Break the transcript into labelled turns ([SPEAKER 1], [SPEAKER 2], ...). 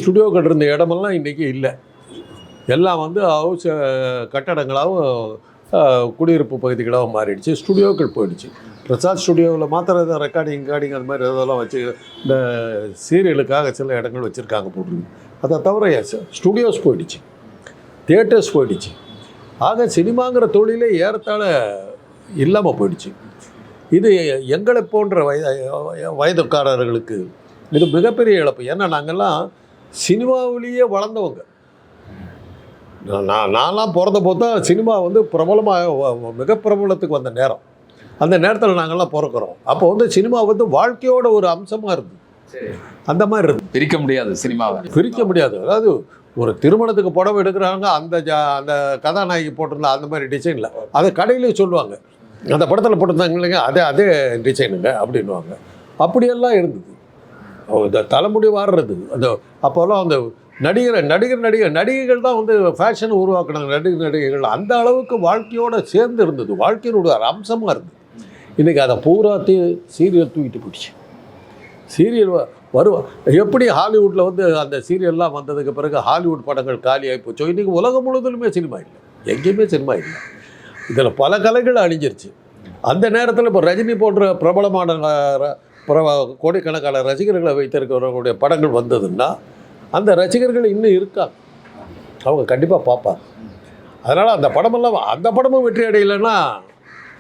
[SPEAKER 1] ஸ்டுடியோக்கள் இருந்த இடமெல்லாம் இன்றைக்கி இல்லை. எல்லாம் வந்து ஹவுஸ் கட்டடங்களாகவும் குடியிருப்பு பகுதிகளாகவும் மாறிடுச்சு. ஸ்டுடியோக்கள் போயிடுச்சு. பிரசாத் ஸ்டுடியோவில் மாத்திரம் ரெக்கார்டிங் அது மாதிரி இதெல்லாம் வச்சு இந்த சீரியலுக்காக சில இடங்கள் வச்சுருக்காங்க போட்டுருக்கு. அதை தவிர ஸ்டுடியோஸ் போயிடுச்சு, தியேட்டர்ஸ் போயிடுச்சு. ஆக சினிமாங்கிற தொழிலே ஏறத்தாழ இல்லாமல் போயிடுச்சு. இது எங்களை போன்ற வயதுக்காரர்களுக்கு இது மிகப்பெரிய இழப்பு. ஏன்னா நாங்கள்லாம் சினிமாவிலேயே வளர்ந்தவங்க. நான்லாம் பிறந்த போது தான் சினிமா வந்து பிரபலமாக மிக பிரபலத்துக்கு வந்த நேரம். அந்த நேரத்தில் நாங்கள்லாம் பிறக்கிறோம். அப்போ வந்து சினிமா வந்து வாழ்க்கையோட ஒரு அம்சமாக இருந்தது. அந்த மாதிரி இருந்தது.
[SPEAKER 2] பிரிக்க முடியாது, சினிமாவை
[SPEAKER 1] பிரிக்க முடியாது. அதாவது ஒரு திருமணத்துக்கு புடவை எடுக்கிறாங்க, அந்த கதாநாயகி போட்டிருந்தா அந்த மாதிரி டிசைனில் அதை கடையிலே சொல்லுவாங்க, அந்த படத்தில் போட்டிருந்தாங்க இல்லைங்க, அதே டிசைனுங்க அப்படின்வாங்க. அப்படியெல்லாம் இருந்தது. இந்த தலைமுடி வாடுறது அந்த அப்போல்லாம் அந்த நடிகைகள் தான் வந்து ஃபேஷன் உருவாக்குனாங்க. நடிகைகள் அந்த அளவுக்கு வாழ்க்கையோடு சேர்ந்து இருந்தது, வாழ்க்கையினுடைய அம்சமாக இருந்தது. இன்றைக்கி அதை பூராத்தையும் சீரியல் தூக்கிட்டு போயிடுச்சு. சீரியல் எப்படி ஹாலிவுட்டில் வந்து அந்த சீரியல்லாம் வந்ததுக்கு பிறகு ஹாலிவுட் படங்கள் காலியாகி போச்சோ, இன்றைக்கி உலகம் முழுவதிலுமே சினிமா இல்லை, எங்கேயுமே சினிமா இல்லை. இதில் பல கலைகள் அழிஞ்சிருச்சு. அந்த நேரத்தில் இப்போ ரஜினி போன்ற பிரபலமான கோடிக்கணக்கான ரசிகர்களை வைத்திருக்கிறவங்களுடைய படங்கள் வந்ததுன்னா அந்த ரசிகர்கள் இன்னும் இருக்காங்க, அவங்க கண்டிப்பாக பார்ப்பாங்க. அதனால் அந்த படமும் வெற்றி அடையலைன்னா